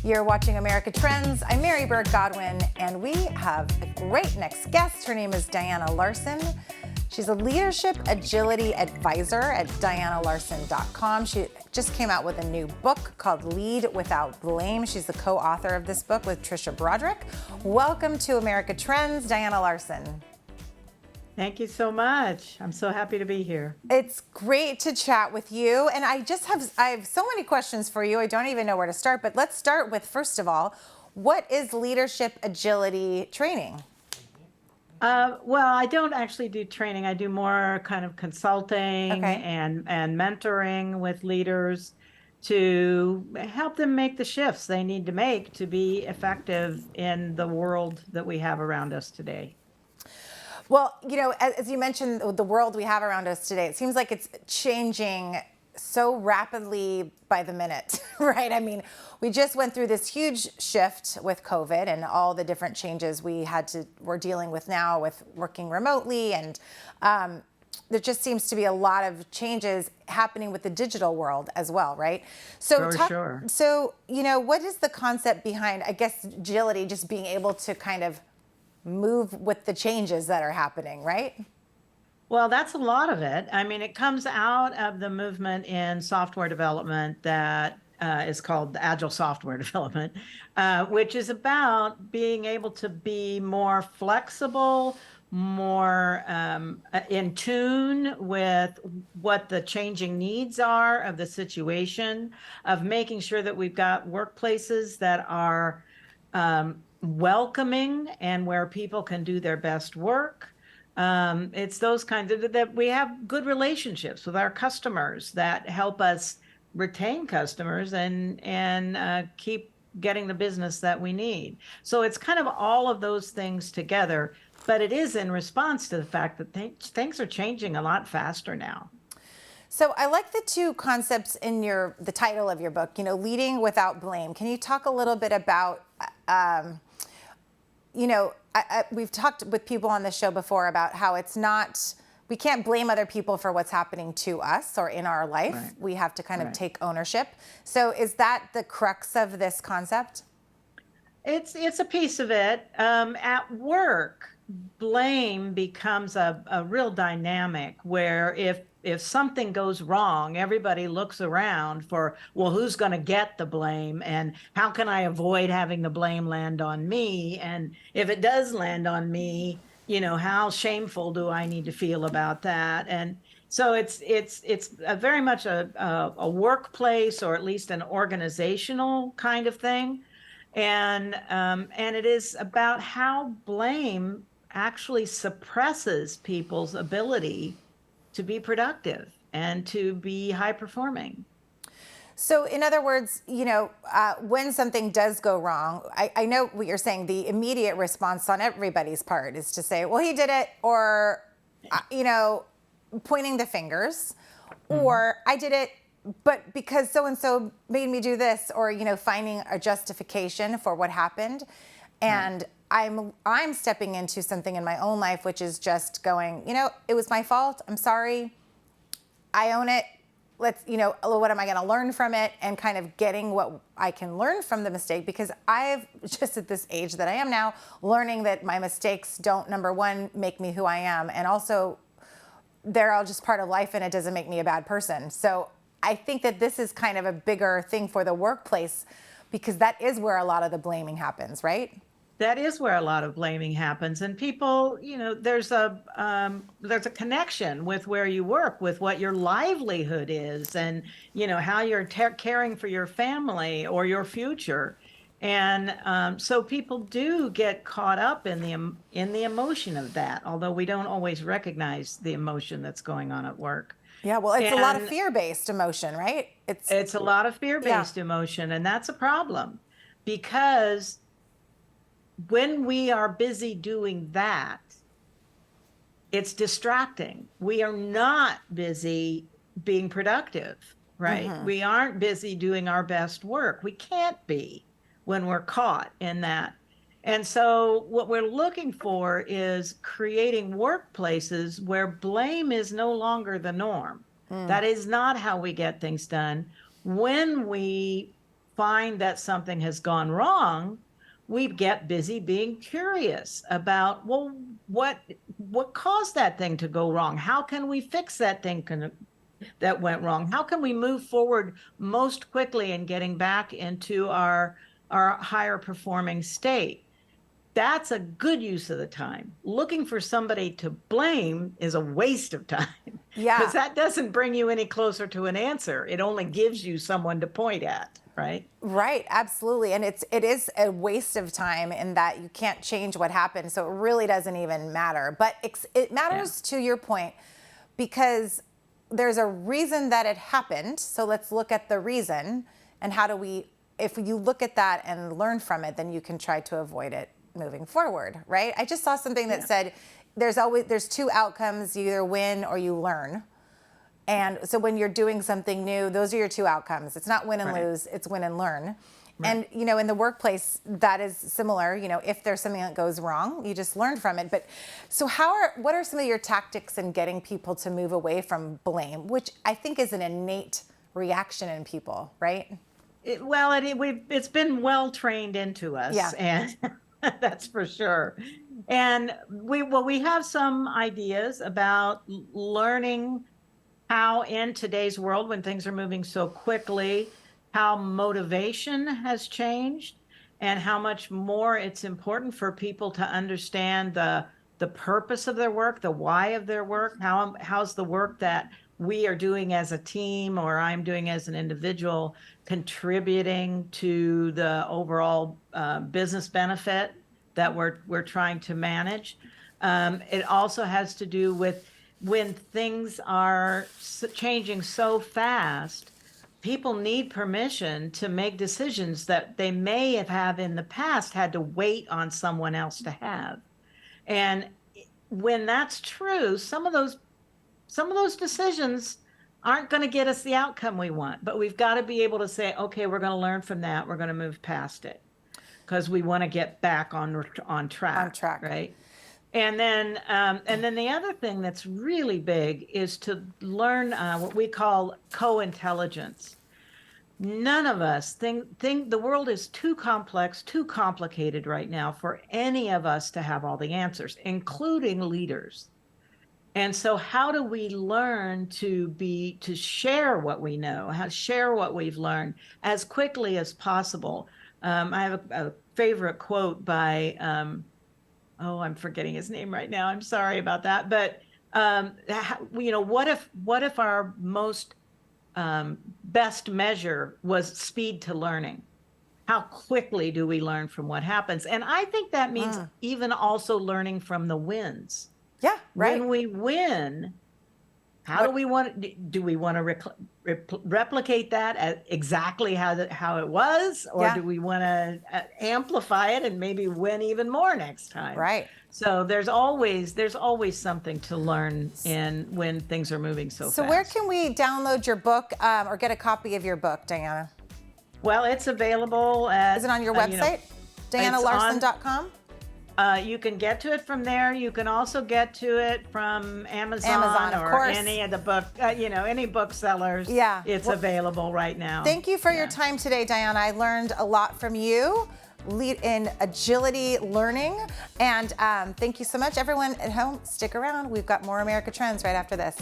You're watching America Trends. I'm Mary Burt-Godwin, and we have a great next guest. Her name is Diana Larsen. She's a leadership agility advisor at dianalarsen.com. She just came out with a new book called Lead Without Blame. She's the co-author of this book with Trisha Broderick. Welcome to America Trends, Diana Larsen. Thank you so much. I'm so happy to be here. It's great to chat with you. And I have so many questions for you. I don't even know where to start, but let's start with, first of all, what is leadership agility training? Well, I don't actually do training. I do more kind of consulting Okay. and mentoring with leaders to help them make the shifts they need to make to be effective in the world that we have around us today. Well, you know, as you mentioned, the world we have around us today, it seems like it's changing so rapidly by the minute, right? I mean, we just went through this huge shift with COVID and all the different changes we're dealing with now with working remotely. And there just seems to be a lot of changes happening with the digital world as well, right? So, Sure. So, you know, what is the concept behind, I guess, agility, just being able to kind of move with the changes that are happening, right? Well, that's a lot of it. I mean, it comes out of the movement in software development that is called agile software development, which is about being able to be more flexible, more in tune with what the changing needs are of the situation, of making sure that we've got workplaces that are welcoming and where people can do their best work. It's those kinds of that we have good relationships with our customers that help us retain customers and keep getting the business that we need. So it's kind of all of those things together, but it is in response to the fact that things are changing a lot faster now. So I like the two concepts in the title of your book, you know, leading without blame. Can you talk a little bit about, you know, we've talked with people on the show before about how we can't blame other people for what's happening to us or in our life. Right. We have to kind of take ownership. So is that the crux of this concept? It's a piece of it. At work, blame becomes a real dynamic where if something goes wrong, everybody looks around for, well, who's going to get the blame and how can I avoid having the blame land on me? And if it does land on me, you know, how shameful do I need to feel about that? And so it's very much a workplace or at least an organizational kind of thing. And it is about how blame actually suppresses people's ability to be productive and to be high performing. So in other words, you know, when something does go wrong, I know what you're saying, the immediate response on everybody's part is to say, well, he did it, or, you know, pointing the fingers, or I did it, but because so-and-so made me do this, or, you know, finding a justification for what happened. And I'm stepping into something in my own life, which is just going, you know, it was my fault. I'm sorry. I own it. Let's, you know, what am I going to learn from it? And kind of getting what I can learn from the mistake, because I've just at this age that I am now learning that my mistakes don't, number one, make me who I am. And also they're all just part of life and it doesn't make me a bad person. So I think that this is kind of a bigger thing for the workplace, because that is where a lot of the blaming happens, right? That is where a lot of blaming happens. And people, you know, there's a connection with where you work, with what your livelihood is, and, you know, how you're caring for your family or your future. And so people do get caught up in the emotion of that, although we don't always recognize the emotion that's going on at work. Yeah, well, it's a lot of fear-based emotion, right? It's a lot of fear-based emotion, and that's a problem, because when we are busy doing that, it's distracting. We are not busy being productive, right? We aren't busy doing our best work. We can't be when we're caught in that. And so what we're looking for is creating workplaces where blame is no longer the norm. That is not how we get things done. When we find that something has gone wrong, we get busy being curious about, well, what caused that thing to go wrong? How can we fix that thing that went wrong? How can we move forward most quickly in getting back into our higher performing state? That's a good use of the time. Looking for somebody to blame is a waste of time. Yeah. Because that doesn't bring you any closer to an answer. It only gives you someone to point at, right? Right, absolutely. And it is a waste of time in that you can't change what happened. So it really doesn't even matter. But it matters to your point because there's a reason that it happened. So let's look at the reason and how do we, if you look at that and learn from it, then you can try to avoid it moving forward, right? I just saw something that said there's two outcomes, you either win or you learn. And so when you're doing something new, those are your two outcomes. It's not win and lose, it's win and learn. And, you know, in the workplace, that is similar. You know, if there's something that goes wrong, you just learn from it. But so what are some of your tactics in getting people to move away from blame, which I think is an innate reaction in people, right? It's been well trained into us. Yeah. And that's for sure. And we have some ideas about learning how in today's world, when things are moving so quickly, how motivation has changed and how much more it's important for people to understand the purpose of their work, the why of their work, how's the work that we are doing as a team or I'm doing as an individual contributing to the overall business benefit that we're trying to manage. It also has to do with when things are changing so fast, people need permission to make decisions that they may have in the past had to wait on someone else to have. And when that's true, some of those decisions aren't going to get us the outcome we want, but we've got to be able to say, okay, we're going to learn from that. We're going to move past it because we want to get back on track. Right. And then the other thing that's really big is to learn what we call co-intelligence. None of us think the world is too complex, too complicated right now for any of us to have all the answers, including leaders. And so how do we learn to share what we know, share what we've learned as quickly as possible? I have a favorite quote by, I'm forgetting his name right now. I'm sorry about that. But, what if our most best measure was speed to learning? How quickly do we learn from what happens? And I think that means even also learning from the wins. Yeah, right. When we win, do we want to replicate that at exactly how it was, or do we want to amplify it and maybe win even more next time? Right. So there's always something to learn when things are moving so fast. So where can we download your book or get a copy of your book, Diana? Well, it's available at. Is it on your website? DianaLarsen.com? You can get to it from there. You can also get to it from Amazon or any of the any booksellers. Yeah. It's available right now. Thank you for your time today, Diana. I learned a lot from you. Lead in agility learning. And thank you so much. Everyone at home, stick around. We've got more America Trends right after this.